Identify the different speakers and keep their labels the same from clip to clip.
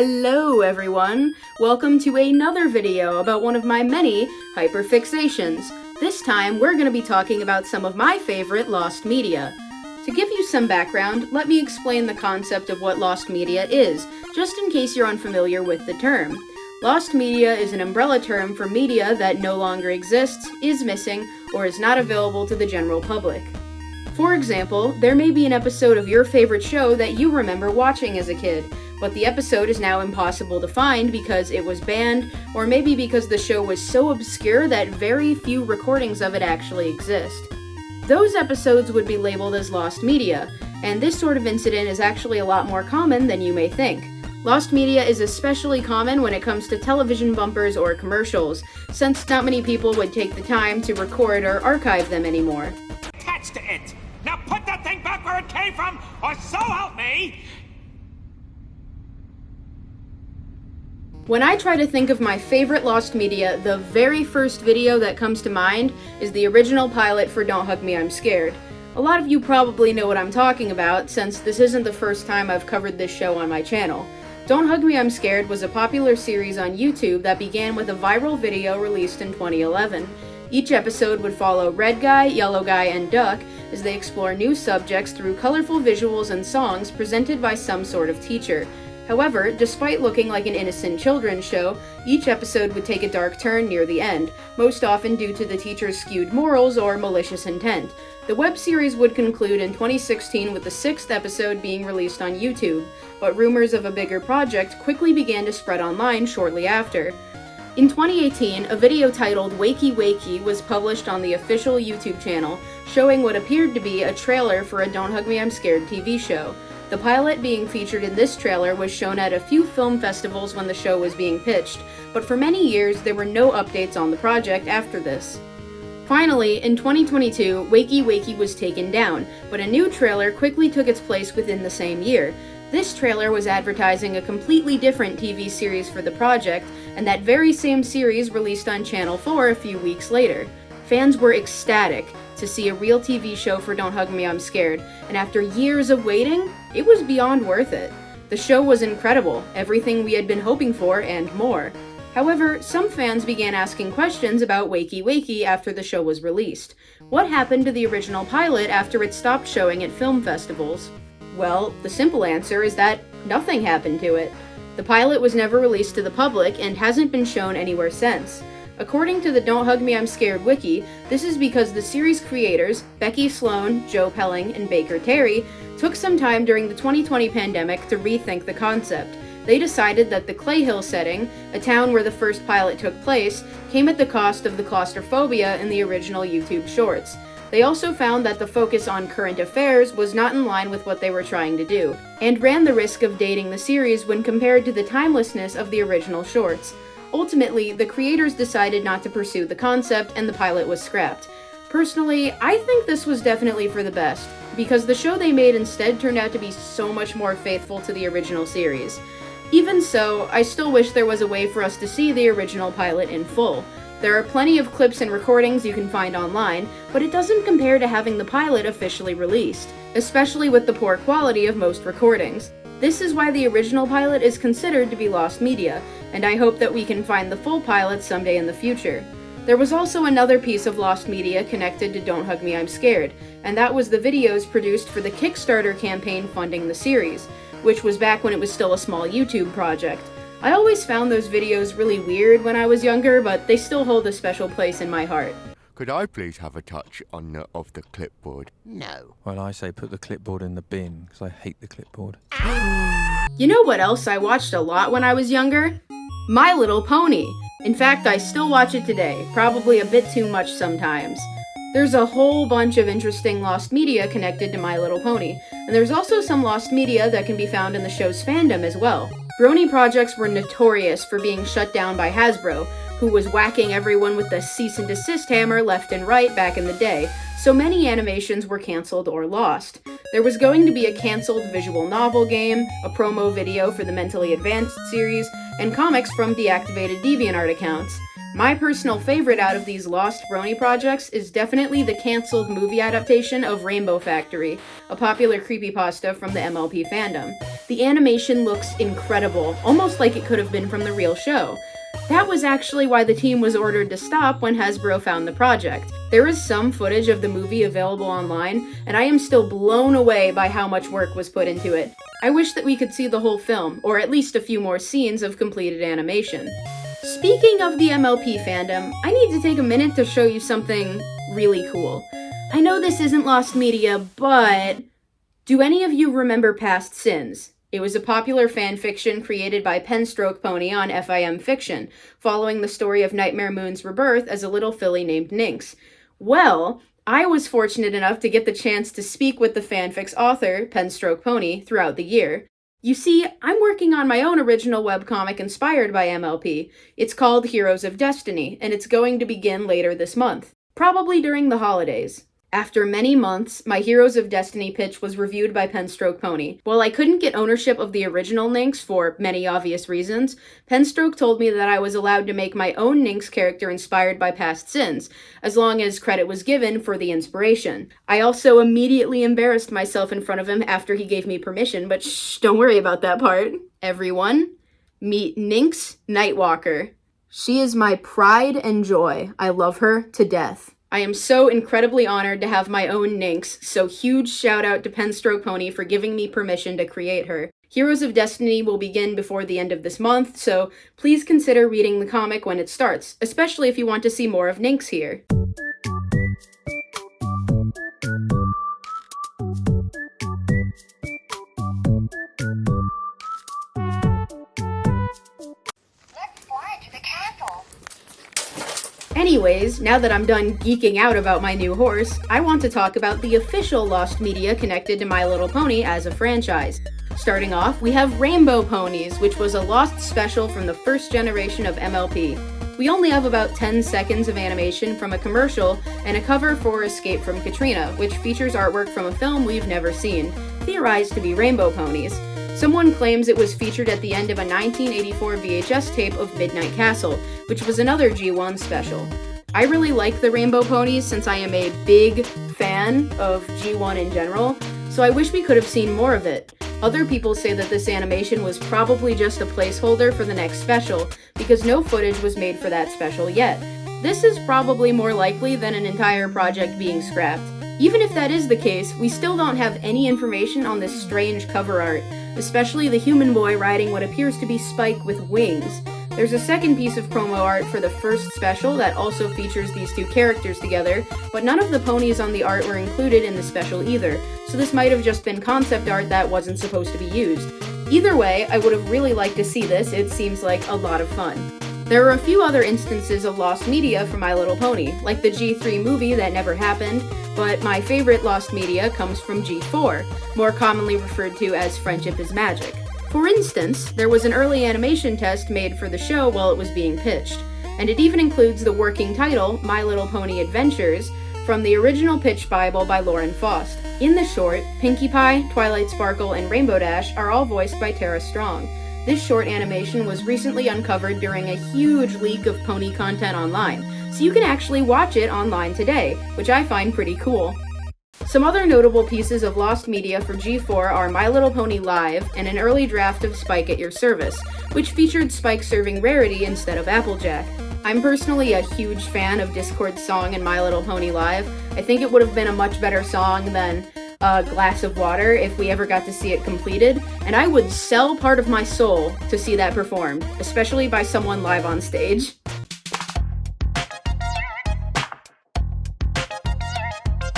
Speaker 1: Hello everyone! Welcome to another video about one of my many hyperfixations. This time we're going to be talking about some of my favorite lost media. To give you some background, let me explain the concept of what lost media is, just in case you're unfamiliar with the term. Lost media is an umbrella term for media that no longer exists, is missing, or is not available to the general public. For example, there may be an episode of your favorite show that you remember watching as a kid, but the episode is now impossible to find because it was banned, or maybe because the show was so obscure that very few recordings of it actually exist. Those episodes would be labeled as lost media, and this sort of incident is actually a lot more common than you may think. Lost media is especially common when it comes to television bumpers or commercials, since not many people would take the time to record or archive them anymore.
Speaker 2: Attached to it! Now put that thing back where it came from, or so help me!
Speaker 1: When I try to think of my favorite lost media, the very first video that comes to mind is the original pilot for Don't Hug Me, I'm Scared. A lot of you probably know what I'm talking about, since this isn't the first time I've covered this show on my channel. Don't Hug Me, I'm Scared was a popular series on YouTube that began with a viral video released in 2011. Each episode would follow Red Guy, Yellow Guy, and Duck as they explore new subjects through colorful visuals and songs presented by some sort of teacher. However, despite looking like an innocent children's show, each episode would take a dark turn near the end, most often due to the teacher's skewed morals or malicious intent. The web series would conclude in 2016 with the 6th episode being released on YouTube, but rumors of a bigger project quickly began to spread online shortly after. In 2018, a video titled Wakey Wakey was published on the official YouTube channel, showing what appeared to be a trailer for a Don't Hug Me, I'm Scared TV show. The pilot being featured in this trailer was shown at a few film festivals when the show was being pitched, but for many years there were no updates on the project after this. Finally, in 2022, Wakey Wakey was taken down, but a new trailer quickly took its place within the same year. This trailer was advertising a completely different TV series for the project, and that very same series released on Channel 4 a few weeks later. Fans were ecstatic to see a real TV show for Don't Hug Me, I'm Scared, and after years of waiting, it was beyond worth it. The show was incredible, everything we had been hoping for, and more. However, some fans began asking questions about Wakey Wakey after the show was released. What happened to the original pilot after it stopped showing at film festivals? Well, the simple answer is that nothing happened to it. The pilot was never released to the public and hasn't been shown anywhere since. According to the Don't Hug Me, I'm Scared wiki, this is because the series creators, Becky Sloan, Joe Pelling, and Baker Terry, took some time during the 2020 pandemic to rethink the concept. They decided that the Clay Hill setting, a town where the first pilot took place, came at the cost of the claustrophobia in the original YouTube shorts. They also found that the focus on current affairs was not in line with what they were trying to do, and ran the risk of dating the series when compared to the timelessness of the original shorts. Ultimately, the creators decided not to pursue the concept and the pilot was scrapped. Personally, I think this was definitely for the best, because the show they made instead turned out to be so much more faithful to the original series. Even so, I still wish there was a way for us to see the original pilot in full. There are plenty of clips and recordings you can find online, but it doesn't compare to having the pilot officially released, especially with the poor quality of most recordings. This is why the original pilot is considered to be lost media, and I hope that we can find the full pilot someday in the future. There was also another piece of lost media connected to Don't Hug Me, I'm Scared, and that was the videos produced for the Kickstarter campaign funding the series, which was back when it was still a small YouTube project. I always found those videos really weird when I was younger, but they still hold a special place in my heart.
Speaker 3: Could I please have a touch of the clipboard?
Speaker 4: No.
Speaker 5: Well, I say put the clipboard in the bin, because I hate the clipboard.
Speaker 1: You know what else I watched a lot when I was younger? My Little Pony. In fact, I still watch it today, probably a bit too much sometimes. There's a whole bunch of interesting lost media connected to My Little Pony, and there's also some lost media that can be found in the show's fandom as well. Brony projects were notorious for being shut down by Hasbro, who was whacking everyone with the cease and desist hammer left and right back in the day, so many animations were cancelled or lost. There was going to be a cancelled visual novel game, a promo video for the Mentally Advanced series, and comics from deactivated DeviantArt accounts. My personal favorite out of these lost Brony projects is definitely the cancelled movie adaptation of Rainbow Factory, a popular creepypasta from the MLP fandom. The animation looks incredible, almost like it could have been from the real show. That was actually why the team was ordered to stop when Hasbro found the project. There is some footage of the movie available online, and I am still blown away by how much work was put into it. I wish that we could see the whole film, or at least a few more scenes of completed animation. Speaking of the MLP fandom, I need to take a minute to show you something really cool. I know this isn't Lost Media, but do any of you remember Past Sins? It was a popular fan fiction created by Penstroke Pony on FIM Fiction, following the story of Nightmare Moon's rebirth as a little filly named Nynx. Well, I was fortunate enough to get the chance to speak with the fanfic's author, Penstroke Pony, throughout the year. You see, I'm working on my own original webcomic inspired by MLP. It's called Heroes of Destiny, and it's going to begin later this month, probably during the holidays. After many months, my Heroes of Destiny pitch was reviewed by Penstroke Pony. While I couldn't get ownership of the original Nynx for many obvious reasons, Penstroke told me that I was allowed to make my own Nynx character inspired by Past Sins, as long as credit was given for the inspiration. I also immediately embarrassed myself in front of him after he gave me permission, but shh, don't worry about that part. Everyone, meet Nynx Nightwalker. She is my pride and joy. I love her to death. I am so incredibly honored to have my own Nynx, so huge shout out to Penstroke Pony for giving me permission to create her. Heroes of Destiny will begin before the end of this month, so please consider reading the comic when it starts, especially if you want to see more of Nynx here. Anyways, now that I'm done geeking out about my new horse, I want to talk about the official Lost Media connected to My Little Pony as a franchise. Starting off, we have Rainbow Ponies, which was a Lost special from the first generation of MLP. We only have about 10 seconds of animation from a commercial and a cover for Escape from Katrina, which features artwork from a film we've never seen, theorized to be Rainbow Ponies. Someone claims it was featured at the end of a 1984 VHS tape of Midnight Castle, which was another G1 special. I really like the Rainbow Ponies since I am a big fan of G1 in general, so I wish we could have seen more of it. Other people say that this animation was probably just a placeholder for the next special, because no footage was made for that special yet. This is probably more likely than an entire project being scrapped. Even if that is the case, we still don't have any information on this strange cover art, especially the human boy riding what appears to be Spike with wings. There's a second piece of promo art for the first special that also features these two characters together, but none of the ponies on the art were included in the special either, so this might have just been concept art that wasn't supposed to be used. Either way, I would have really liked to see this. It seems like a lot of fun. There are a few other instances of lost media for My Little Pony, like the G3 movie that never happened, but my favorite lost media comes from G4, more commonly referred to as Friendship is Magic. For instance, there was an early animation test made for the show while it was being pitched, and it even includes the working title, My Little Pony Adventures, from the original pitch Bible by Lauren Faust. In the short, Pinkie Pie, Twilight Sparkle, and Rainbow Dash are all voiced by Tara Strong. This short animation was recently uncovered during a huge leak of pony content online, so you can actually watch it online today, which I find pretty cool. Some other notable pieces of lost media for G4 are My Little Pony Live and an early draft of Spike at Your Service, which featured Spike serving Rarity instead of Applejack. I'm personally a huge fan of Discord's song in My Little Pony Live. I think it would have been a much better song than A Glass of Water if we ever got to see it completed, and I would sell part of my soul to see that performed, especially by someone live on stage.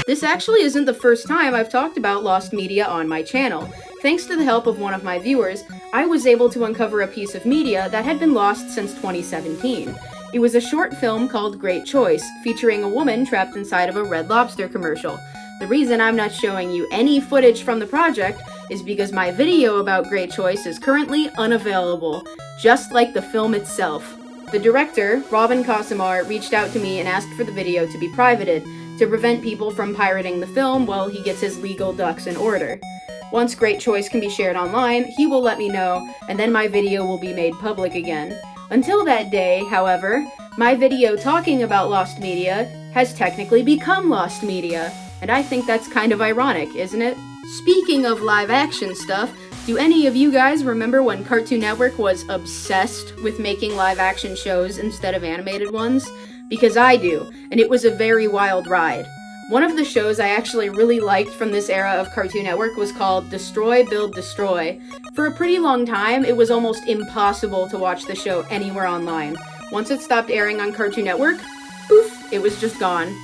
Speaker 1: This actually isn't the first time I've talked about lost media on my channel. Thanks to the help of one of my viewers, I was able to uncover a piece of media that had been lost since 2017. It was a short film called Great Choice, featuring a woman trapped inside of a Red Lobster commercial. The reason I'm not showing you any footage from the project is because my video about Great Choice is currently unavailable, just like the film itself. The director, Robin Casimar, reached out to me and asked for the video to be privated, to prevent people from pirating the film while he gets his legal ducks in order. Once Great Choice can be shared online, he will let me know, and then my video will be made public again. Until that day, however, my video talking about lost media has technically become lost media, and I think that's kind of ironic, isn't it? Speaking of live action stuff, Do any of you guys remember when Cartoon Network was obsessed with making live-action shows instead of animated ones? Because I do, and it was a very wild ride. One of the shows I actually really liked from this era of Cartoon Network was called Destroy, Build, Destroy. For a pretty long time, it was almost impossible to watch the show anywhere online. Once it stopped airing on Cartoon Network, poof, it was just gone.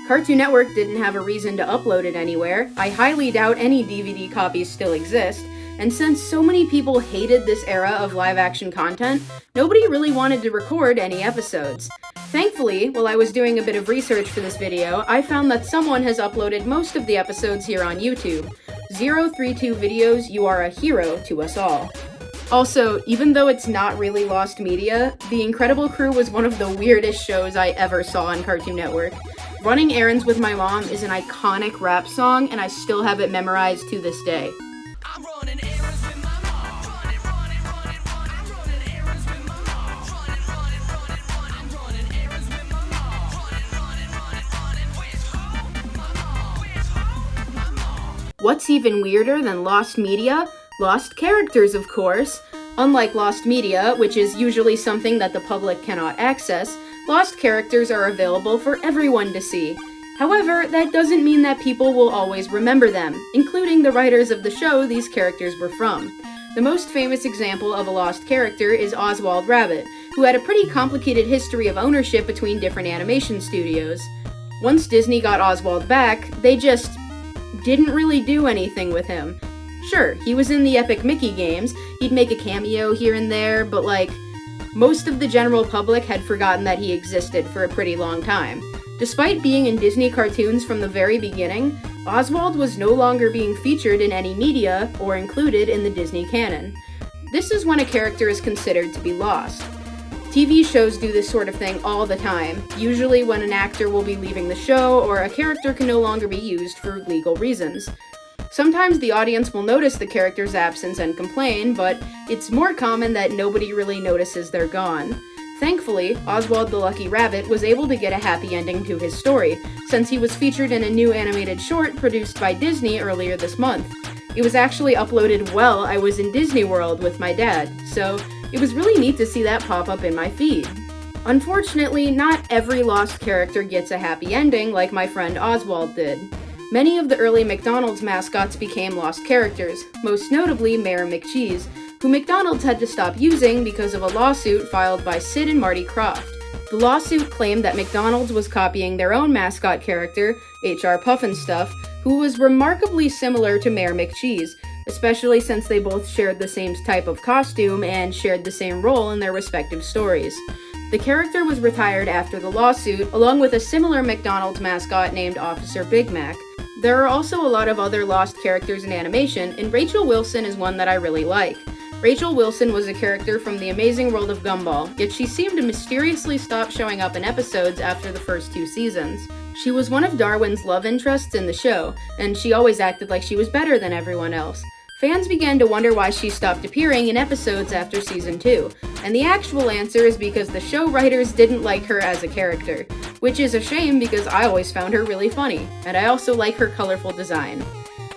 Speaker 1: Cartoon Network didn't have a reason to upload it anywhere. I highly doubt any DVD copies still exist. And since so many people hated this era of live-action content, nobody really wanted to record any episodes. Thankfully, while I was doing a bit of research for this video, I found that someone has uploaded most of the episodes here on YouTube. 032 Videos, you are a hero to us all. Also, even though it's not really lost media, The Incredible Crew was one of the weirdest shows I ever saw on Cartoon Network. Running Errands with My Mom is an iconic rap song, and I still have it memorized to this day.
Speaker 4: I'm running errands with my mom. I'm running errands with my mom. I'm running errands with my mom. Where's home, my mom? Where's home, my mom?
Speaker 1: What's even weirder than lost media? Lost characters, of course. Unlike lost media, which is usually something that the public cannot access, lost characters are available for everyone to see. However, that doesn't mean that people will always remember them, including the writers of the show these characters were from. The most famous example of a lost character is Oswald Rabbit, who had a pretty complicated history of ownership between different animation studios. Once Disney got Oswald back, they just didn't really do anything with him. Sure, he was in the Epic Mickey games, he'd make a cameo here and there, but most of the general public had forgotten that he existed for a pretty long time. Despite being in Disney cartoons from the very beginning, Oswald was no longer being featured in any media or included in the Disney canon. This is when a character is considered to be lost. TV shows do this sort of thing all the time, usually when an actor will be leaving the show or a character can no longer be used for legal reasons. Sometimes the audience will notice the character's absence and complain, but it's more common that nobody really notices they're gone. Thankfully, Oswald the Lucky Rabbit was able to get a happy ending to his story, since he was featured in a new animated short produced by Disney earlier this month. It was actually uploaded while I was in Disney World with my dad, so it was really neat to see that pop up in my feed. Unfortunately, not every lost character gets a happy ending like my friend Oswald did. Many of the early McDonald's mascots became lost characters, most notably Mayor McCheese, who McDonald's had to stop using because of a lawsuit filed by Sid and Marty Krofft. The lawsuit claimed that McDonald's was copying their own mascot character, H.R. Pufnstuf, who was remarkably similar to Mayor McCheese, especially since they both shared the same type of costume and shared the same role in their respective stories. The character was retired after the lawsuit, along with a similar McDonald's mascot named Officer Big Mac. There are also a lot of other lost characters in animation, and Rachel Wilson is one that I really like. Rachel Wilson was a character from The Amazing World of Gumball, yet she seemed to mysteriously stop showing up in episodes after the first 2 seasons. She was one of Darwin's love interests in the show, and she always acted like she was better than everyone else. Fans began to wonder why she stopped appearing in episodes after season 2, and the actual answer is because the show writers didn't like her as a character, which is a shame because I always found her really funny, and I also like her colorful design.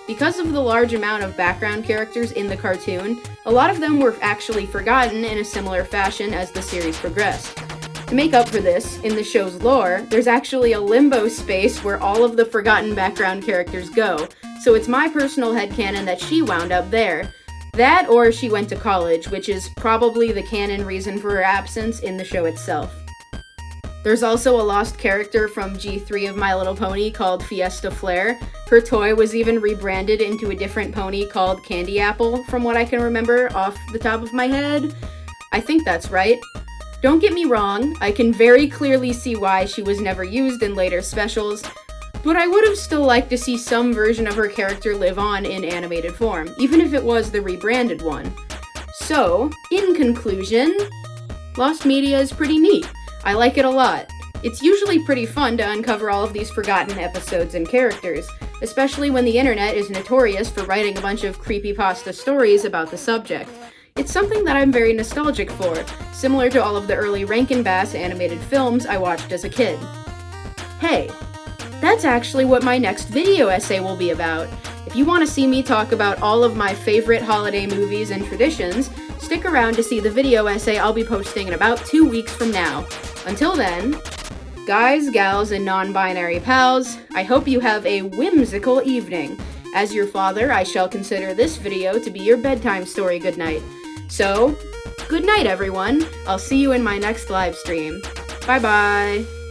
Speaker 1: Because of the large amount of background characters in the cartoon, a lot of them were actually forgotten in a similar fashion as the series progressed. To make up for this, in the show's lore, there's actually a limbo space where all of the forgotten background characters go, so it's my personal headcanon that she wound up there. That or she went to college, which is probably the canon reason for her absence in the show itself. There's also a lost character from G3 of My Little Pony called Fiesta Flare. Her toy was even rebranded into a different pony called Candy Apple, from what I can remember off the top of my head. I think that's right. Don't get me wrong, I can very clearly see why she was never used in later specials, but I would have still liked to see some version of her character live on in animated form, even if it was the rebranded one. So, in conclusion, lost media is pretty neat. I like it a lot. It's usually pretty fun to uncover all of these forgotten episodes and characters, especially when the internet is notorious for writing a bunch of creepypasta stories about the subject. It's something that I'm very nostalgic for, similar to all of the early Rankin Bass animated films I watched as a kid. Hey, that's actually what my next video essay will be about. If you want to see me talk about all of my favorite holiday movies and traditions, stick around to see the video essay I'll be posting in about 2 weeks from now. Until then, guys, gals, and non-binary pals, I hope you have a whimsical evening. As your father, I shall consider this video to be your bedtime story goodnight. So, good night everyone. I'll see you in my next live stream. Bye bye.